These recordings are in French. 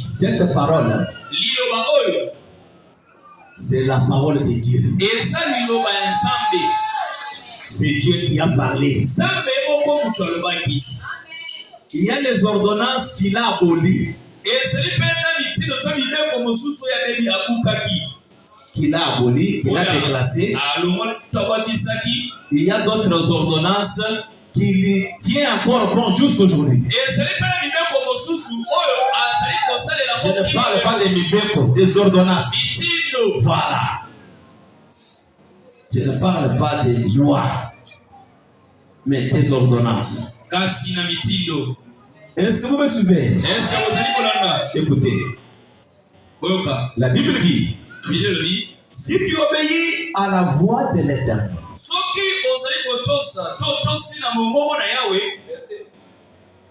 Cette parole, c'est la parole de Dieu. C'est Dieu qui a parlé. Il y a les ordonnances qu'il a abolies. Qu'il a abolies, qu'il a déclassées. Il y a d'autres ordonnances qui tient encore bon jusqu'aujourd'hui. Je ne parle pas des mibeko, des ordonnances. Voilà. Je ne parle pas des lois, mais des ordonnances. Est-ce que vous me suivez? Écoutez. La Bible dit, si tu obéis à la voix de l'Éternel,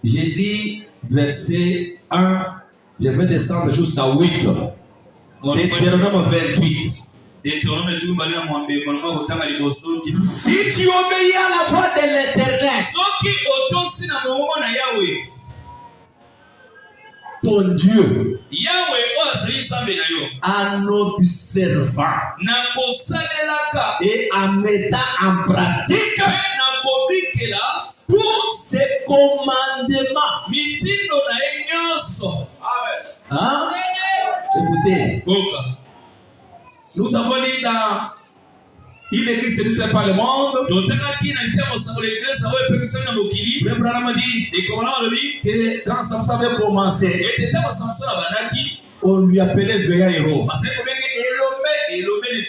j'ai dit verset 1, je vais descendre jusqu'à 8. Deutéronome 28. Si tu obéis à la voix de l'Éternel, ton Dieu, en observant et en mettant en pratique tous ces commandements. Hein? Écoutez, nous avons lu dans une église servie par le monde. Frère Branham dit que quand Samson avait commencé, on lui appelait Veilla héros.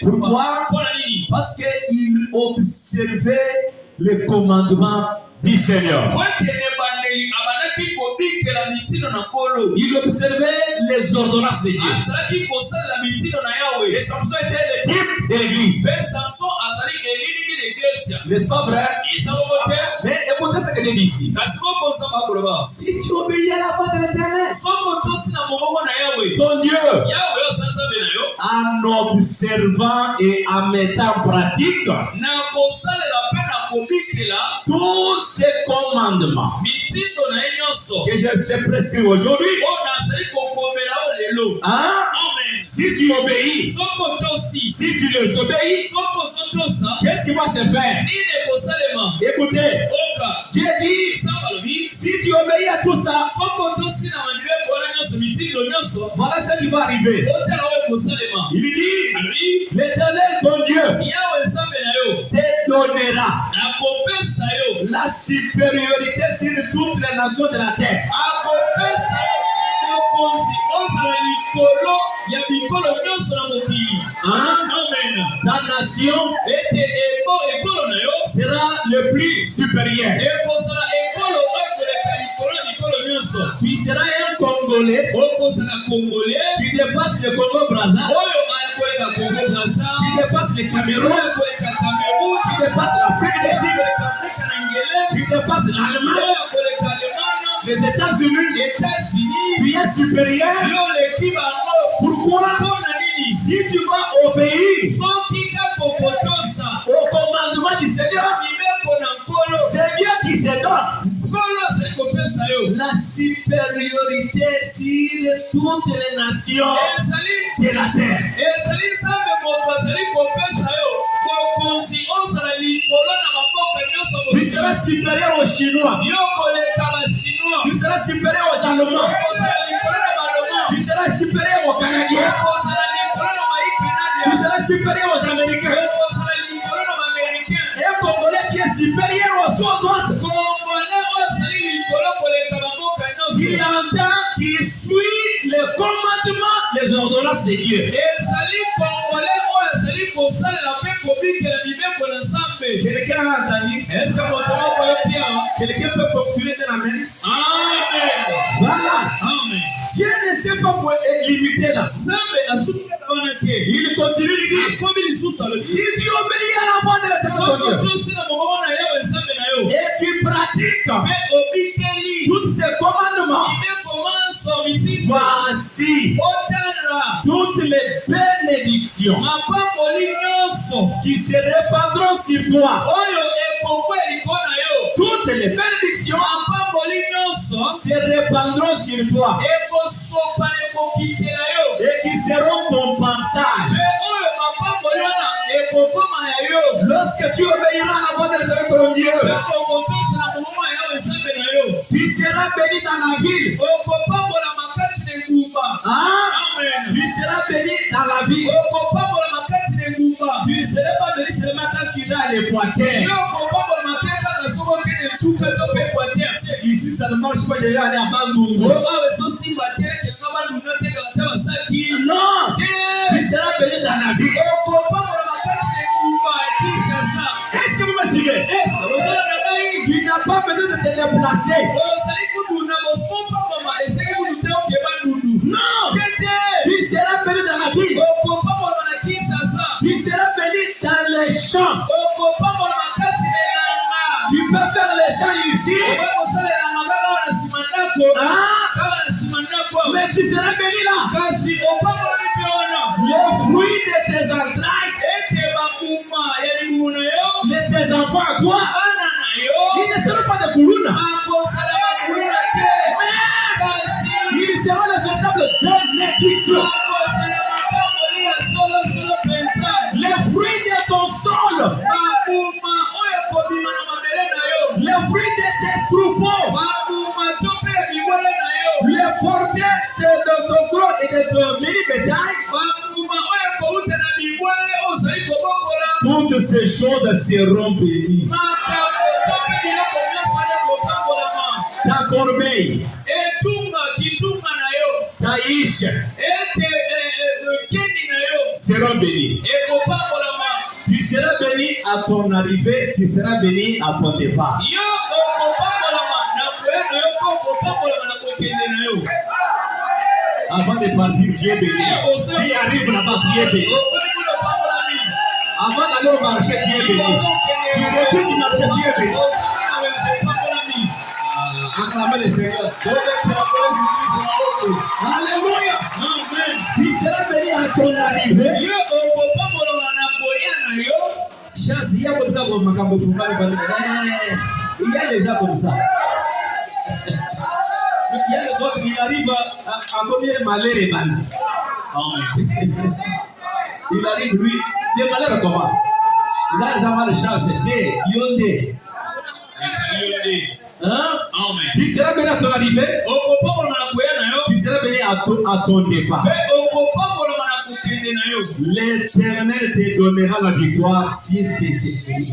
Pourquoi? Parce qu'il observait les commandements du Seigneur. Il observait les ordonnances de Dieu. Et Samson était le type de l'église. N'est-ce pas vrai? Mais écoutez ce que je dis ici. Si tu obéis à la voix de l'Éternel, ton Dieu, en observant et en mettant en pratique tous ces commandements que je te prescris aujourd'hui, hein? Si tu obéis, si tu les obéis, qu'est-ce qui va se faire? Écoutez, Dieu dit, si tu obéis à tout ça, voilà ce qui va arriver. Il dit, l'Éternel ton Dieu te donnera la supériorité sur toutes les nations de la terre. Ta nation sera le plus supérieur. Tu seras un Congolais qui dépasse le Congo-Brazza, qui dépasse le Cameroun, qui dépasse l'Afrique du Sud, qui dépasse l'Allemagne, les États-Unis. Tu es supérieur. Pourquoi? Si tu vas obéir au commandement du Seigneur, c'est Dieu qui te donne la supériorité sur toutes les nations de la terre. Tu seras supérieur aux Chinois. Tu seras supérieur aux Allemands. Tu seras supérieur aux Canadiens. Tu seras supérieur aux Américains. Un Congolais qui est supérieur aux autres. Qui entend, qui suit les commandements, les ordonnances de Dieu. Quelqu'un a entendu? Est-ce que quelqu'un peut postuler de la main? Amen. Voilà. Amen. Dieu ne sait pas pour limiter là. Il continue de dire, si tu obéis à la voix de l'Éternel et tu pratiques tous ces commandements, voici toutes les bénédictions qui se répandront sur toi. Toutes les bénédictions se répandront sur toi. tu obéiras à la voix de l'Éternel ton Dieu, tu seras béni dans la ville. Tu seras béni dans la ville. Tu ne seras pas béni seulement quand tu iras à l'Équateur. Ici, ça ne marche pas, je vais aller à Bandungu. Non, tu seras béni dans la ville. Est-ce que vous me suivez? Tu n'as pas besoin de te déplacer. Non, tu seras béni dans la ville. Tu seras béni dans les champs. Tu peux faire les champs ici. Mais tu seras béni là. Les fruits de tes entrailles, de tes enfants à toi, ils ne seront pas de Koulouna. Ils seront les véritables bénédictions. Les fruits de ton sol, les fruits de tes troupeaux, les porteurs de ton gros et de ton mini-bétail, toutes ces choses seront bénies. Ta corbeille, ta iche seront bénies. Tu seras béni à ton arrivée, tu seras béni à ton départ. Avant de partir, tu es béni. Qui arrive là-bas, tu es béni. Avant d'aller au marché, tu es béni. Tu retournes du marché, tu es béni. Acclamez le Seigneur. Alléluia. Tu seras béni à ton arrivée. Chance, il y a beaucoup de macambo. Il y a déjà comme ça. Il y a les autres qui arrivent à combien de malheurs et bandits. Il arrive, lui, les malheurs commencent. Il a les avoir de chance. Yondé. Tu seras béni à ton arrivée. Tu seras béni à ton départ. L'Éternel te donnera la victoire si tu t'exprimes.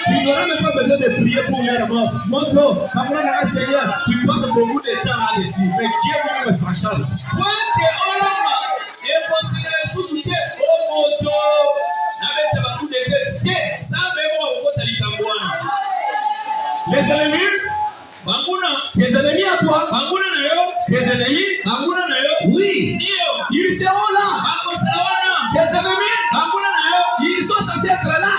Tu n'auras même pas besoin de prier pour les morts. Monto, Seigneur, tu passes beaucoup de temps là-dessus. Mais Dieu lui-même s'en charge. Les ennemis, tes ennemis à toi, tes ennemis, oui, ils seront là. Tes ennemis, ils sont censés être là.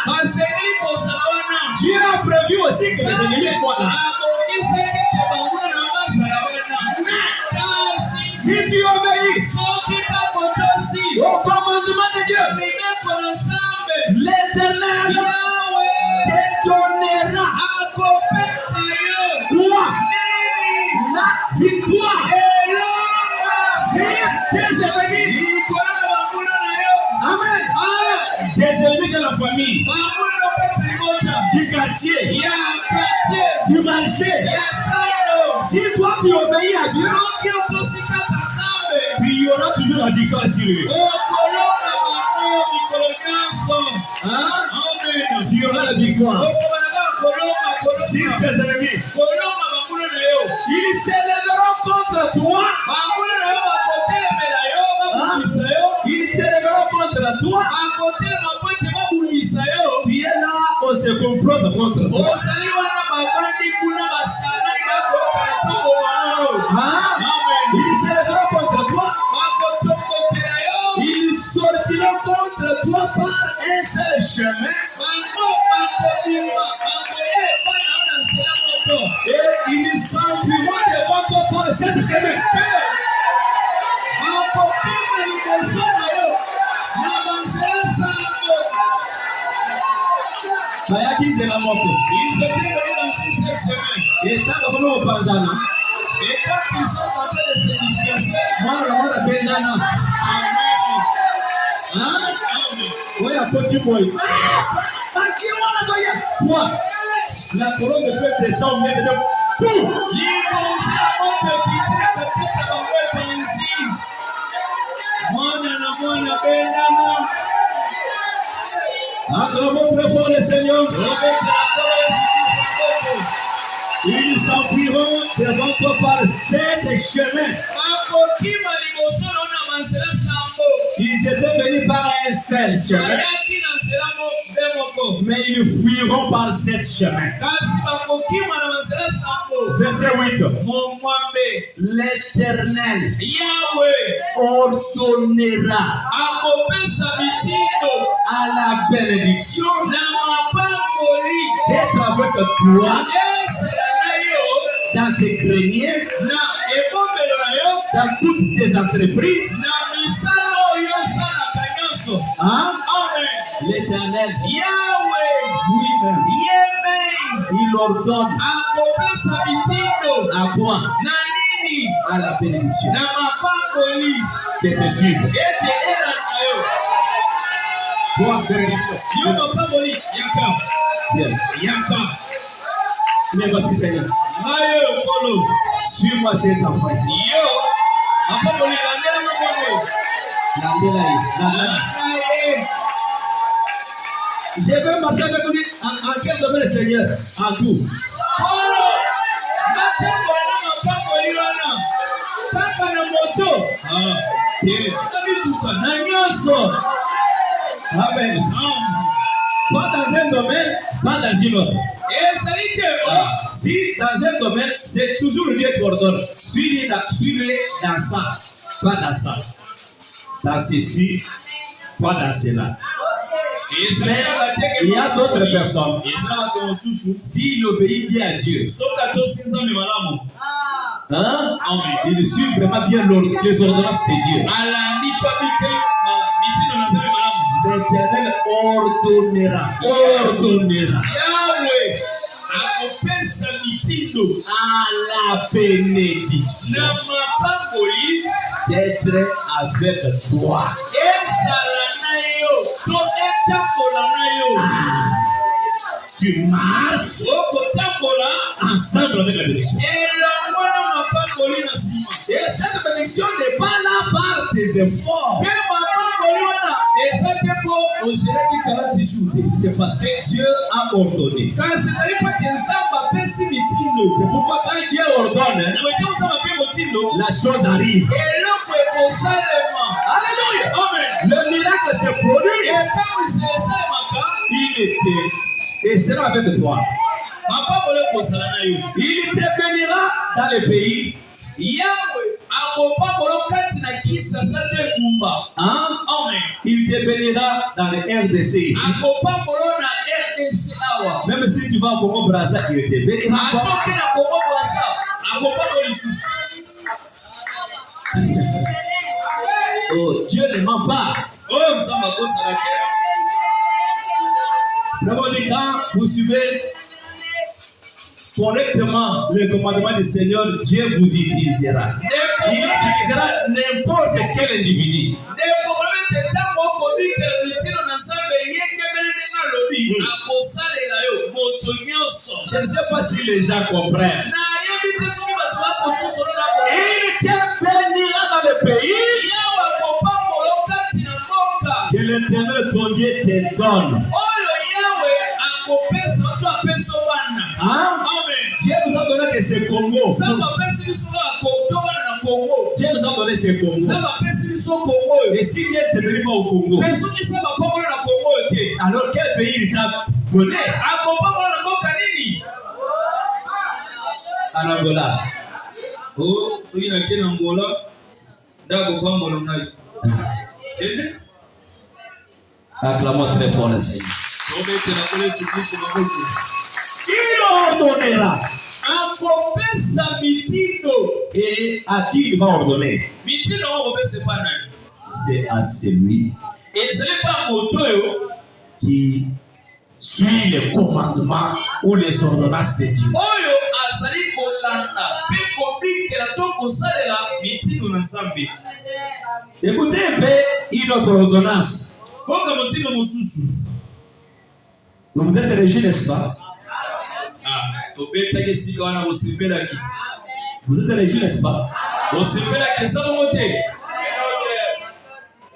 Dieu a prévu aussi que les ennemis soient là. Si tu obéis au commandement de Dieu, l'Éternel te donnera quoi? La victoire. Tes ennemis. Amen. Tes ennemis de la famille, du quartier, du marché. Si toi tu obéis à Dieu, il y aura toujours la victoire sur lui. Tu auras la victoire. Si tes ennemis, ils s'élèveront contre toi. Ils s'élèveront contre toi. Tu es là, on se complote contre toi. Ils s'élèveront contre toi. Ils sortiront contre toi par un seul chemin. Et ils s'enfuiront devant toi par seul chemin. Bayakizela moto. Et tant que nous pensons, et quand ils sont en train de se disperser, moi, on a Benana. Oui, à petit boy. Quoi? La colonne de feu descend, mais de tout. Acclamons très fort le Seigneur. Ils s'enfuiront devant toi par 7 chemins. Ils étaient venus par un seul chemin, mais ils fuiront par 7 chemins. Verset 8. L'Éternel ordonnera à la bénédiction d'être avec toi dans tes greniers, dans toutes tes entreprises. Hein? L'Éternel, lui-même, il ordonne à quoi? À la bénédiction de te suivre. Quoi, bénédiction? Mais voici, Seigneur. Suis-moi cet enfant ici. Je vais marcher avec lui en quel domaine, Seigneur? En tout. Amen. Pas dans un domaine, pas dans un autre. Si dans un domaine, c'est toujours Dieu qui ordonne. Suis-le dans ça, pas dans ça. Dans ceci, pas dans cela. Mais il y a d'autres personnes. S'il obéit bien à Dieu, hein? Il suit vraiment bien les ordonnances de Dieu. L'Éternel ordonnera à la bénédiction d'être avec toi. Tu marches ensemble avec la bénédiction. Et cette bénédiction n'est pas là par tes efforts. C'est parce que Dieu a ordonné. C'est pourquoi quand Dieu ordonne, la chose arrive. Alléluia. Le miracle se produit. Il était et sera avec toi. Il te bénira dans le pays. Hein? Il te bénira dans le RDC ici. Même si tu vas au Congo Brazza, il te bénira. Oh, Dieu ne ment pas. D'abord, quand vous suivez correctement le commandement du Seigneur, Dieu vous utilisera. Il utilisera n'importe quel individu. Je ne sais pas si les gens comprennent. Il te bénira dans le pays que l'Éternel ton Dieu te donne. Hein? Dieu nous a donné que c'est Congo. Dieu nous a donné ce Congo. Et si Dieu ne te donne pas au Congo, alors quel pays il t'a donné? En Angola. Oh, so you in Angola, that go pambo na. Acclamons très fort le Seigneur. Il ordonnera. Et à qui il va ordonner? C'est à celui qui suit les commandements ou les ordonnances de Dieu. Écoutez un peu une autre ordonnance. Vous êtes régi, n'est-ce pas? Vous êtes régi, n'est-ce pas?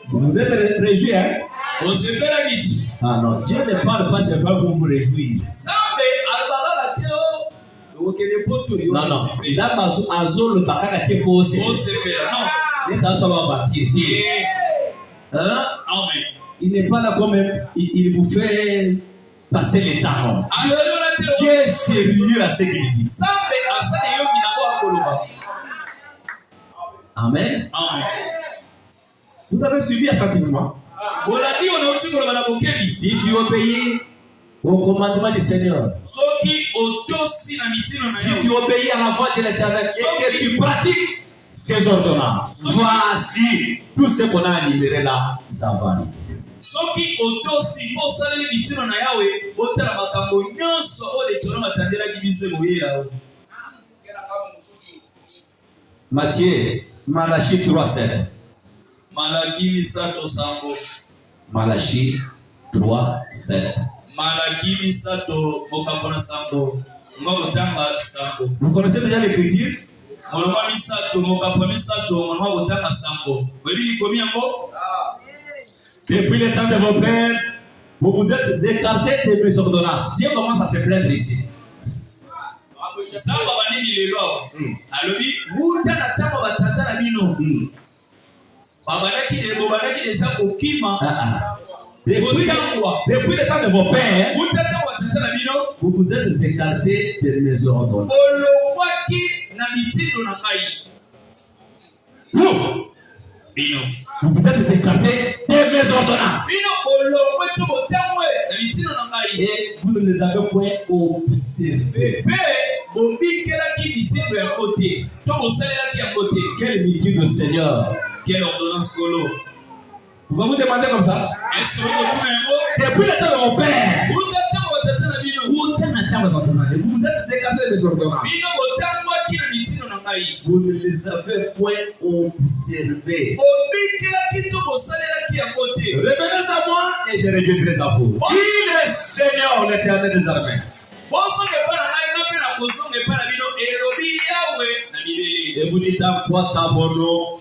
Vous êtes régi, hein? Ah non, Dieu ne parle pas seulement pour vous réjouir. Non, non. Il n'est pas là quand même. Il vous fait passer les temps. Dieu est sérieux à ce qu'il dit. Amen. Vous avez suivi attentivement. Si tu obéis au commandement du Seigneur, si tu obéis à la voix de l'Éternel et que tu pratiques ses ordonnances, voici tout ce qu'on a libéré là, ça va arriver. Matthieu, Malachie 3:7. Malachie 3:7. Vous connaissez déjà l'écriture? Depuis le temps de vos pères, vous vous êtes écartés de mes ordonnances. Dieu commence à se plaindre ici. Depuis le temps de vos pères, vous vous êtes écartés de mes ordonnances. Vous vous êtes écartés de mes ordonnances. Et vous ne les avez point observés. Quelle étude le Seigneur? Quelle ordonnance Colo? Vous va vous demander comme ça? Est-ce que vous depuis le temps de mon père, vous vous êtes écartés de mes ordonnances. Vous ne les avez point observés. Revenez à moi et je reviendrai à vous. Il est Seigneur, l'Éternel des armées. Et vous dites à quoi ta bono?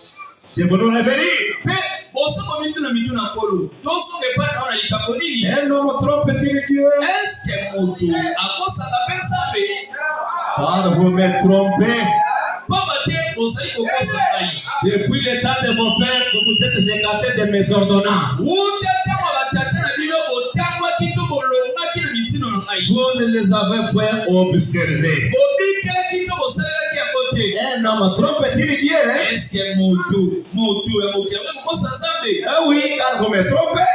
C'est bon réveiller. Un homme trompe-t-il Dieu? Car vous me trompez. Depuis le temps de vos pères, vous vous êtes écartés de mes ordonnances. Vous ne les avez point observés. Un homme trompe-t-il Dieu? Est-ce que ah oui, car vous me trompez.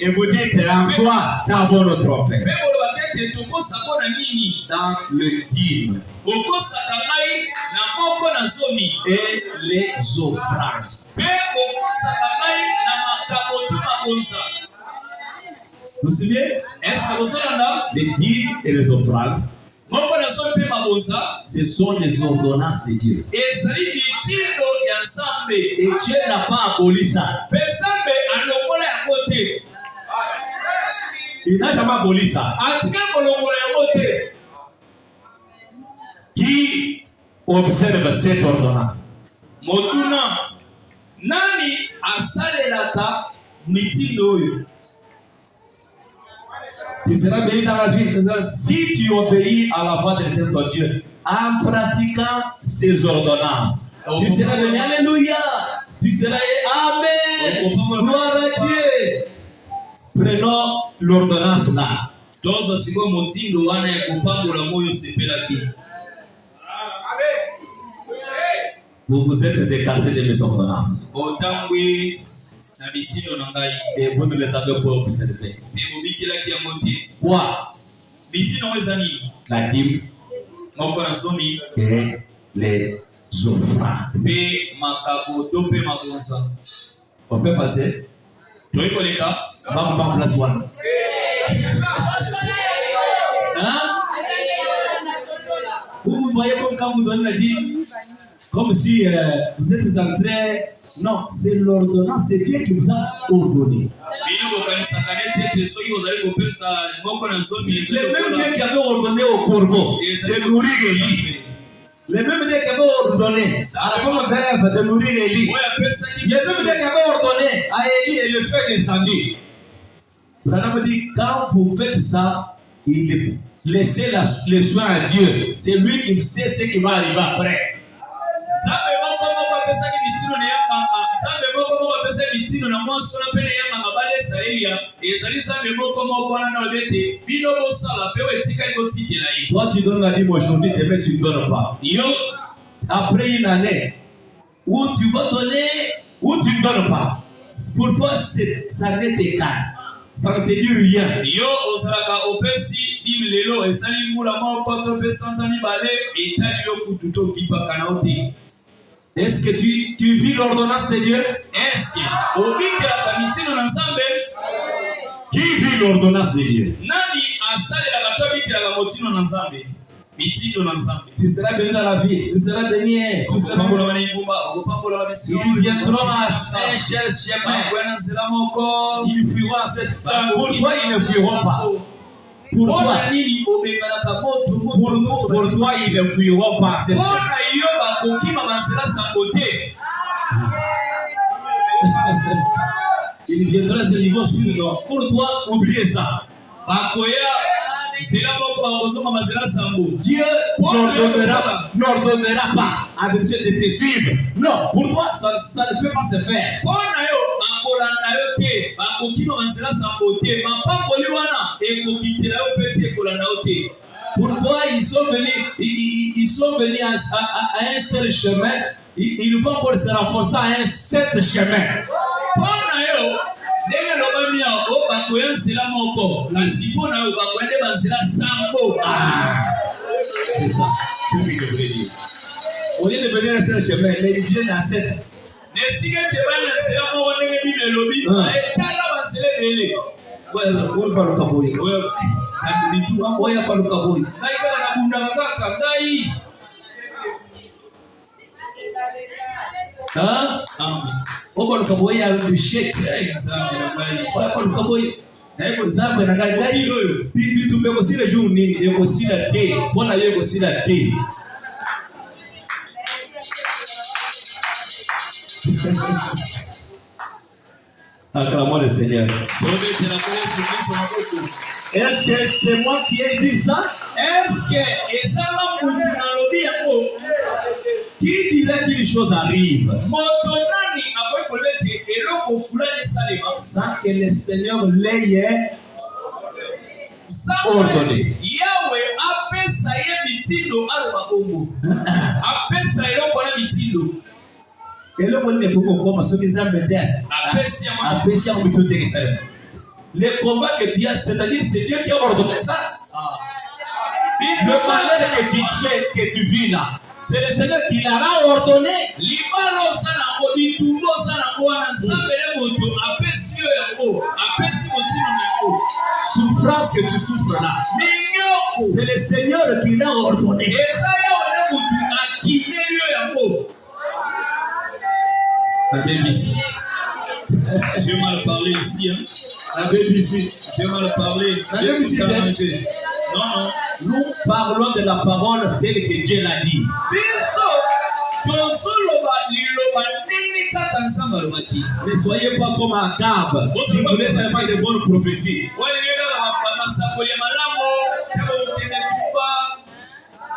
Et vous dites en quoi t'avons trompé? Dans le dîme et les offrandes. Vous vous souvenez? Les dîmes et les offrandes, ce sont les ordonnances de Dieu. Et Dieu n'a pas aboli ça. Il n'a jamais aboli ça. Qui observe cette ordonnance? Tu seras béni dans la vie si tu obéis à la voix de l'Éternel ton Dieu en pratiquant ses ordonnances. Tu seras béni. Alléluia. Tu seras Amen. Gloire à Dieu. Prenons l'ordonnance là. Vous vous êtes écartés de mes ordonnances. Et vous ne les avez pas observés. Quoi? La dîme et les offrandes. On peut passer? Maman, place one. Hein? Vous voyez comme quand vous donnez la dîme, Comme si vous êtes en train... Non, c'est l'ordonnance, c'est Dieu qui vous a ordonné. Les mêmes Dieu qui avait ordonné au corbeau de nourrir Élie. Les mêmes Dieu qui avait ordonné à la femme veuve de nourrir Élie. Les mêmes Dieu qui avait ordonné à Élie et le feu d'incendie. Branham dit, quand vous faites ça, laissez les soins à Dieu. C'est lui qui sait ce qui va arriver après. Toi tu donnes la dîme aujourd'hui, demain tu ne donnes pas. Après une année où tu vas donner, où tu ne donnes pas. Pour toi ça n'est égal. Ça ne te dit rien. Est-ce que tu vis l'ordonnance de Dieu? Qui vit l'ordonnance de Dieu? Tu seras béni dans la vie, tu seras béni. Ils viendront à un seul chemin. Ils fuiront à cette... Pourquoi ils ne fuiront pas? Pour toi, ils ne fuiront pas cette chemin. Ils viendront à ce niveau sur nous. Pour toi, oubliez ça. Dieu n'ordonnera pas à Dieu de te suivre. Non, pour toi, ça ne peut pas se faire. Pour toi, ils sont venus à un seul chemin. Ils vont pour se renforcer à un sept chemin. C'est ça. Au lieu de venir à un seul chemin, ils viennent à sept. Acclamons le Seigneur. Est-ce que c'est moi qui ai dit ça? Qui dirait qu'une chose arrive sans que le Seigneur l'ait ordonné? Le combat que tu as, c'est-à-dire c'est Dieu qui a ordonné ça. Le malheur que tu vis là, c'est le Seigneur qui l'a ordonné. Souffrance que tu souffres là, c'est le Seigneur qui l'a ordonné. La BBC. J'ai mal parlé ici. Hein. La BBC. J'ai mal parlé. La BBC. Non. Nous parlons de la parole telle que Dieu l'a dit. Ne soyez pas comme Akab. Si vous ne laissez pas de bonnes prophéties.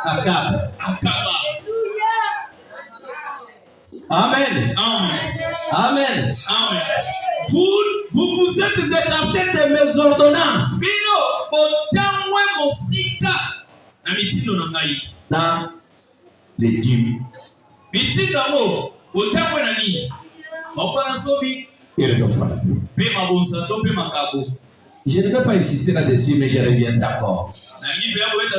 Akab. Amen. Amen. Vous êtes écartés de mes ordonnances. Dans les dîmes. Et les offrandes. Je ne vais pas insister là-dessus, mais je reviens d'accord.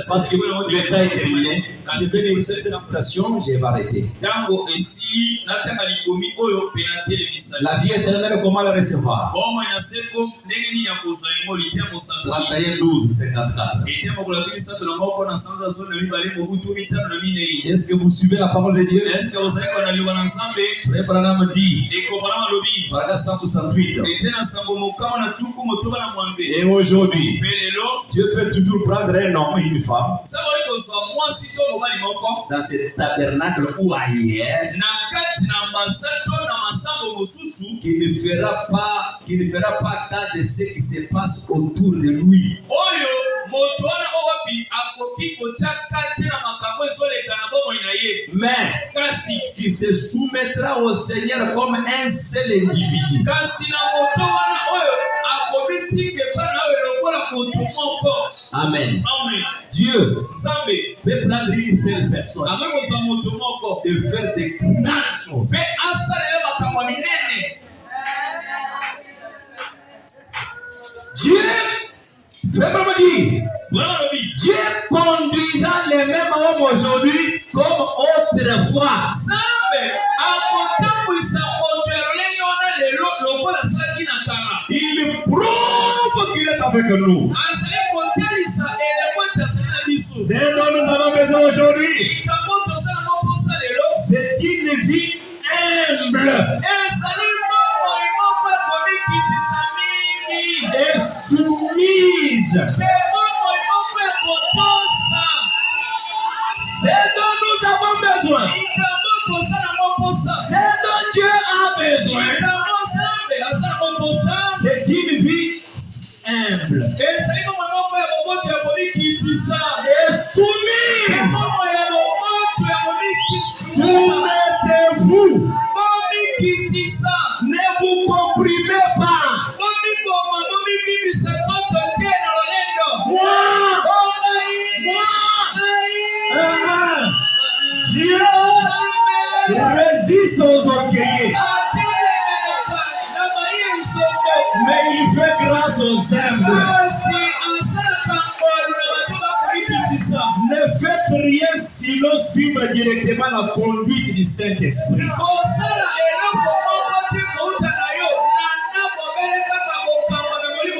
Parce que le temps est terminé. Je vais lire cette citation, je vais arrêter. La vie éternelle, comment la recevoir? 31:12-54. Est-ce que vous suivez la parole de Dieu? Frère Branham dit, paragraphe 168. Et aujourd'hui, Dieu peut toujours prendre un homme et une femme dans ce tabernacle ou ailleurs qui ne fera pas cas de ce qui se passe autour de lui. Mais qui se soumettra au Seigneur comme un seul individu. Amen. Dieu peut prendre une seule personne et faire des grandes choses. Dieu, Dieu conduira les mêmes hommes aujourd'hui comme autrefois. Il prouve qu'il est avec nous. C'est dont nous avons besoin aujourd'hui. C'est une vie humble et soumise. C'est dont nous avons besoin. C'est dont Dieu a besoin. C'est une vie humble et soumise. Soumettez-vous. Ne vous comprimez pas. Dieu résiste aux orgueilleux, mais il fait grâce aux humbles. Ne faites rien sinon suivre directement la conduite du Saint-Esprit.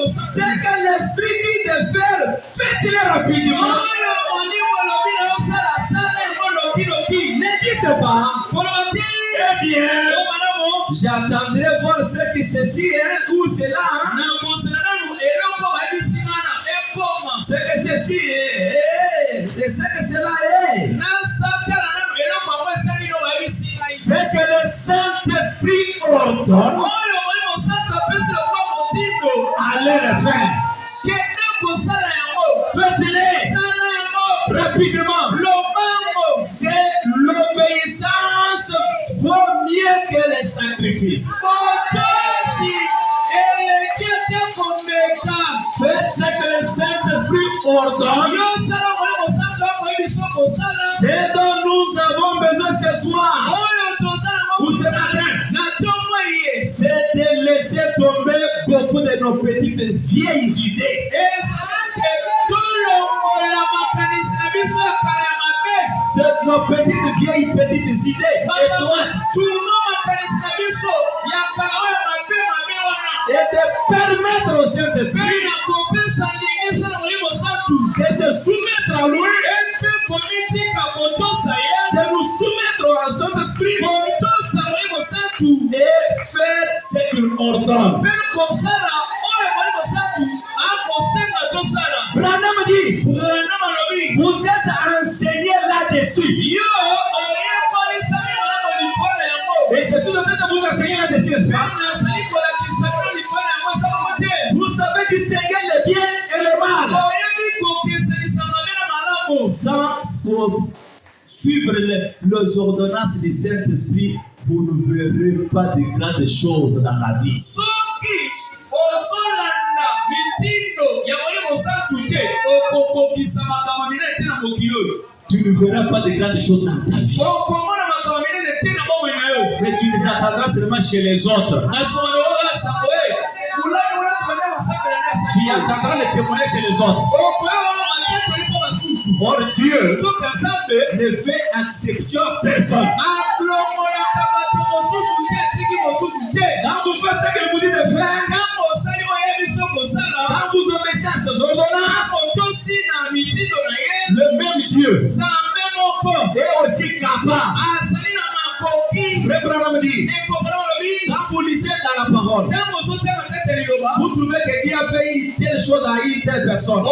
Ce que l'Esprit dit de faire, faites-le rapidement. Ne dites pas, eh bien, j'attendrai voir ce que ceci est ou cela. Ce que ceci est et ce que cela est. Ce que le Saint-Esprit ordonne, allez le faire. Faites-le rapidement. C'est l'obéissance vaut mieux que les sacrifices. Faites ce que le Saint-Esprit ordonne. C'est dont nous avons besoin ce soir ou ce matin. C'est de laisser tomber beaucoup de nos petites vieilles idées. C'est nos petites vieilles idées. Et de permettre au Saint-Esprit de se soumettre à lui, de nous soumettre au Saint-Esprit et faire ce qu'il ordonne. Branham dit, vous êtes enseigné là-dessus. Et je suis en train de vous enseigner là-dessus. Vous savez distinguer le bien et le mal. Sans suivre les ordonnances du Saint-Esprit, vous ne verrez pas de grandes choses dans la vie. Tu ne verras pas de grandes choses dans ta vie. Mais tu les attendras seulement chez les autres. Tu il attendra le témoignage chez les autres. Or Dieu ne fait exception à personne. Quand vous faites ce que vous dites de faire, quand vous obéissez à ses ordonnances, le même Dieu est aussi capable. Quand vous lisez dans la parole, vous trouvez que Dieu a fait telle chose à une telle personne.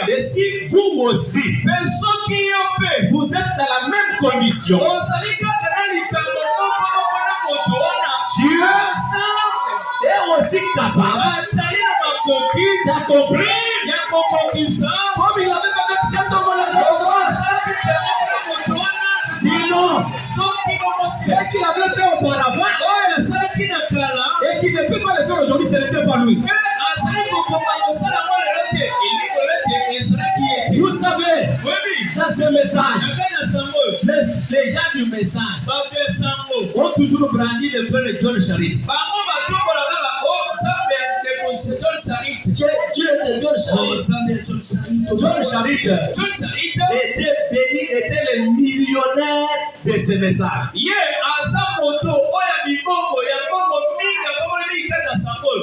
Et si vous aussi, vous êtes dans la même condition, Dieu est aussi capable d'accomplir comme il avait fait cet homme-là. Sinon, ce qu'il avait fait auparavant et qu'il ne peut pas le faire aujourd'hui, ce n'était pas lui. Vous savez, dans ce message, les gens du message ont toujours brandi le frère de John Charit. John Charit était béni, était le millionnaire de ce message.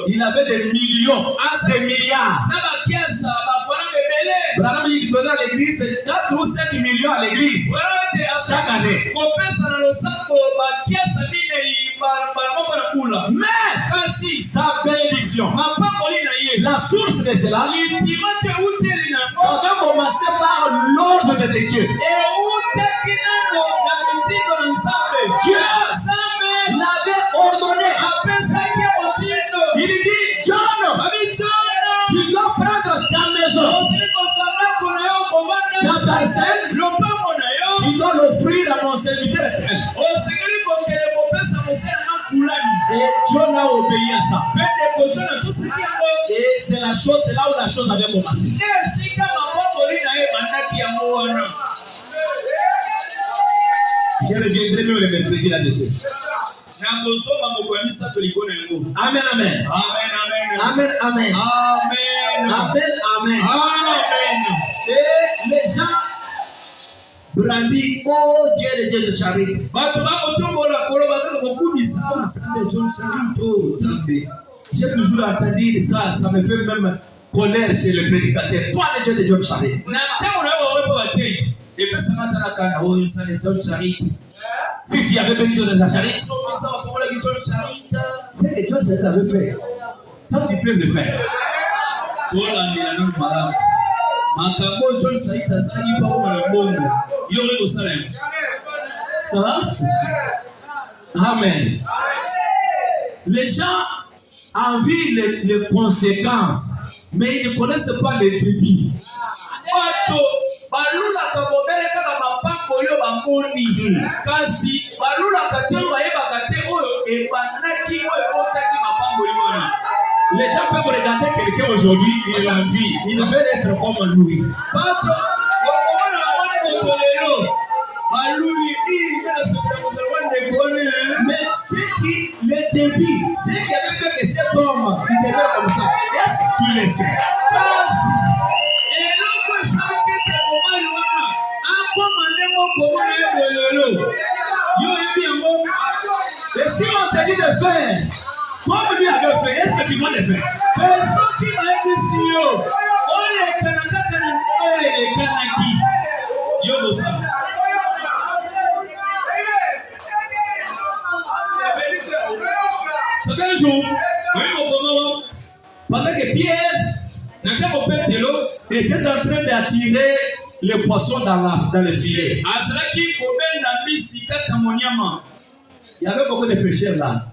Il avait des millions, des milliards. Branham il donnait à l'église 4 ou 5 millions à l'église chaque année. Mais sa bénédiction, la source de cela, ça va commencer par l'ordre de Dieu. Dieu l'avait ordonné. Il dit, John, tu dois prendre ta maison, ta parcelle, tu dois l'offrir à mon serviteur éternel. Et John a obéi à ça. Et c'est là où la chose avait commencé. Je reviendrai même le mercredi là-dessus. Amen, amen. Amen, amen. Amen, amen. Et les gens brandissent, oh Dieu, le Dieu de charité. J'ai toujours entendu ça, ça me fait même colère chez le prédicateur. Toi, le Dieu de Dieu de charité. Si tu avais béni de la charité, c'est que Dieu l'avait fait. Toi, tu peux le faire. Amen. Les gens envient les conséquences, mais ils ne connaissent pas les débits. Les gens peuvent regarder quelqu'un aujourd'hui, ils l'envient, ils veulent être comme lui. Mais c'est qui le débit, c'est qui avait fait que cet homme il devait comme ça. Est-ce que tu le sais? Et si on te dit de faire comme lui avait fait, est-ce que tu vas le faire? C'est un jour, pendant que Pierre était en train d'attirer les poissons dans le filet, il y avait beaucoup de pêcheurs là.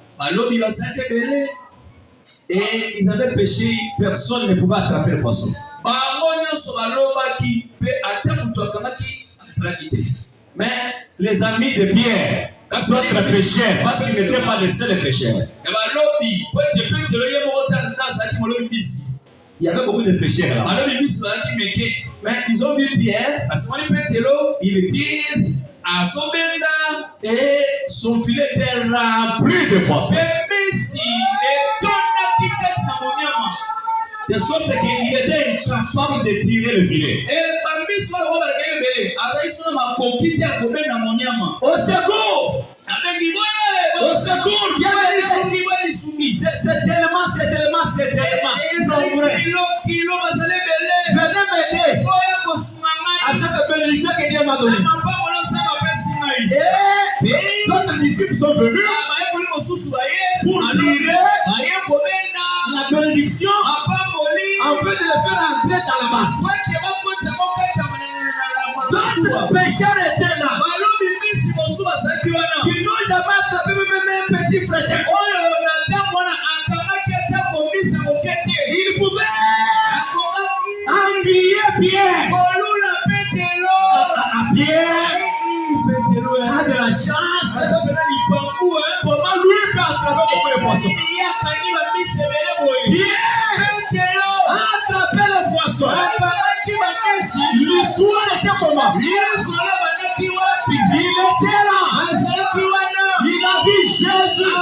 Et ils avaient pêché, personne ne pouvait attraper le poisson. Mais les amis de Pierre, d'autres pêcheurs, parce qu'ils n'étaient pas les seuls pêcheurs. Il y avait beaucoup de pêcheurs là. Mais ils ont vu Pierre, il tire, et son filet était rempli de poissons. de sorte qu'il était incapable de tirer le filet. Au secours! Au secours, bien c'est tellement nombreux. Venez m'aider à cette bénédiction que Dieu m'a donnée. Et d'autres disciples sont venus pour tirer la bénédiction afin de le faire entrer dans la main. D'autres pécheurs étaient là qui n'ont jamais attrapé même un petit frère. Ils pouvaient envier Pierre. Pierre a de la chance. Comment lui peut attraper beaucoup de poissons? Pierre a attrapé le poisson. L'histoire était comment? Il était là. Il a vu Jésus,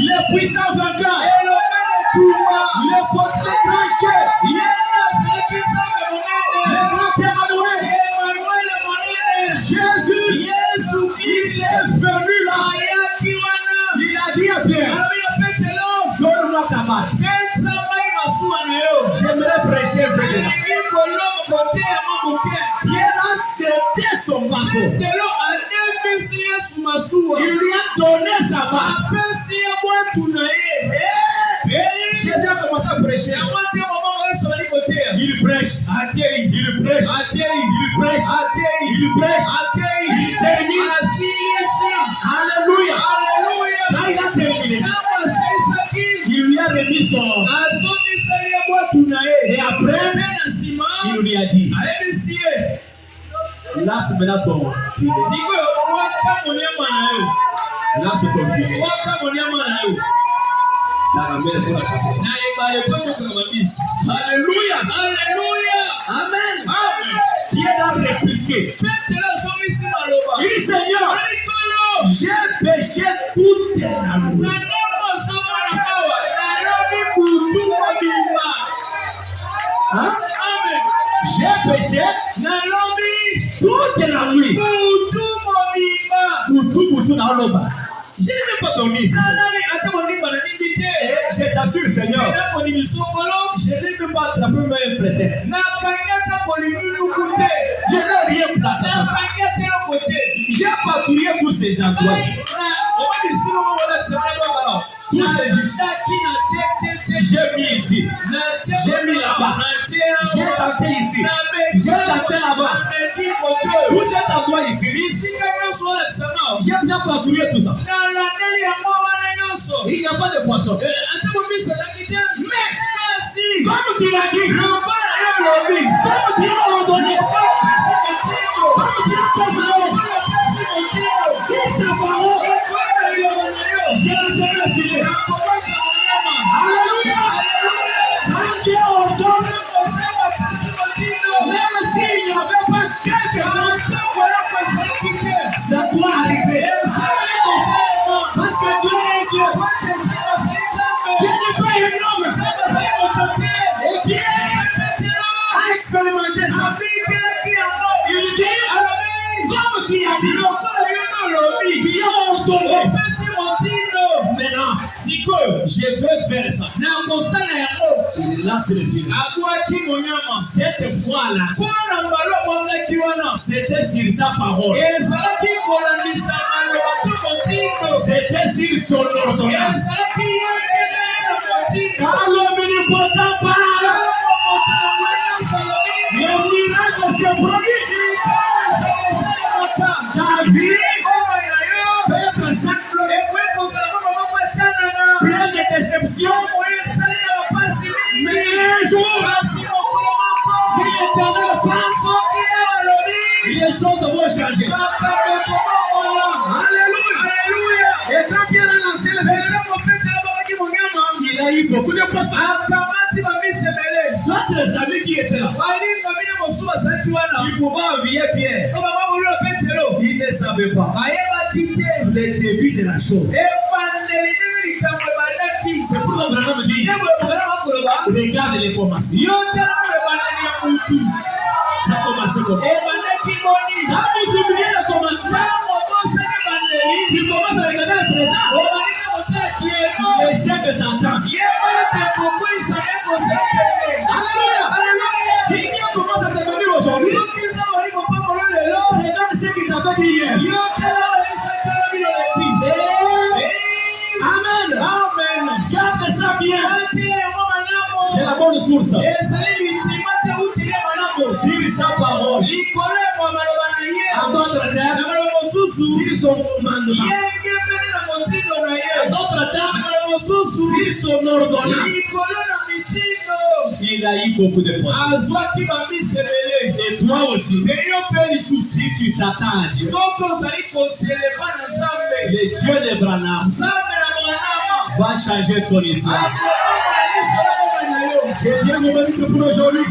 le puissant vainqueur, le portrait craché, le grand Emmanuel. Jésus, il est venu là. Il a dit à Pierre, donne-moi ta barque. J'aimerais prêcher un peu de là. Pierre a cédé son bateau. Il lui a donné sa barque. Jésus a commencé à prêcher. Il prêche, il prêche, il prêche, il prêche, il termine. Alléluia. Quand il a terminé, il lui a remis son. Et après, il lui a dit, là c'est maintenant ton filet. Là c'est ton filet. Alléluia. Alléluia. Amen. Pierre a répliqué. Il dit, Seigneur, j'ai péché toute la nuit. Hein? J'ai péché toute la nuit. Pour dans l'eau. Je n'ai même pas dormi. Je t'assure, Seigneur, je n'ai même pas attrapé même un frère. Je n'ai rien plaqué. J'ai patrouillé tous ces endroits. Tous ces ici. J'ai mis ici. J'ai mis là-bas. J'ai tenté ici. J'ai tenté là-bas. Tous ces endroits ici. J'ai bien patrouillé tout ça. Il n'y a pas de poisson. Mais, comme tu l'as dit, comme tu l'as ordonné, comme tu l'as commandé, si ta parole, je le serai filé. Alléluia. Quand tu as ordonné, même s'il n'y avait pas quelque chose, ça doit arriver. Parce que Dieu est Dieu. Dieu n'est pas un homme. Et Pierre a expérimenté ça. Il dit, comme tu as dit, Dieu a ordonné. Maintenant, si que je veux faire ça, là c'est le film. Cette fois-là, c'était sur sa parole. C'était sur son ordonnance. Quand l'omnipotent parle, le miracle se produit. Ta vie peut être simple, plein de déceptions. Mais un jour, si l'Éternel passe, les choses vont changer. Alléluia. Et quand Pierre a lancé le verre, il a eu beaucoup de poissons. D'autres amis qui étaient là, ils pouvaient envier Pierre. Ils ne savaient pas le début de la chose. C'est pour vraiment me dire, Regarde les commencements. Ça commence comme ça. Quand vous oubliez le commencement, tu commences à regarder le présent. L'échec t'entend. Alléluia. Si Dieu commence à te bénir aujourd'hui, regarde ce qu'il t'a fait hier. Amen. Amen. Garde ça bien. C'est la bonne source. Sur sa parole. En d'autres termes, sur son commandement. En d'autres termes, sur son ordonnance. Il a eu beaucoup de fois. Et toi aussi. Si tu t'attends à Dieu, le Dieu de Branham va changer ton histoire. Que Dieu nous bénisse pour aujourd'hui.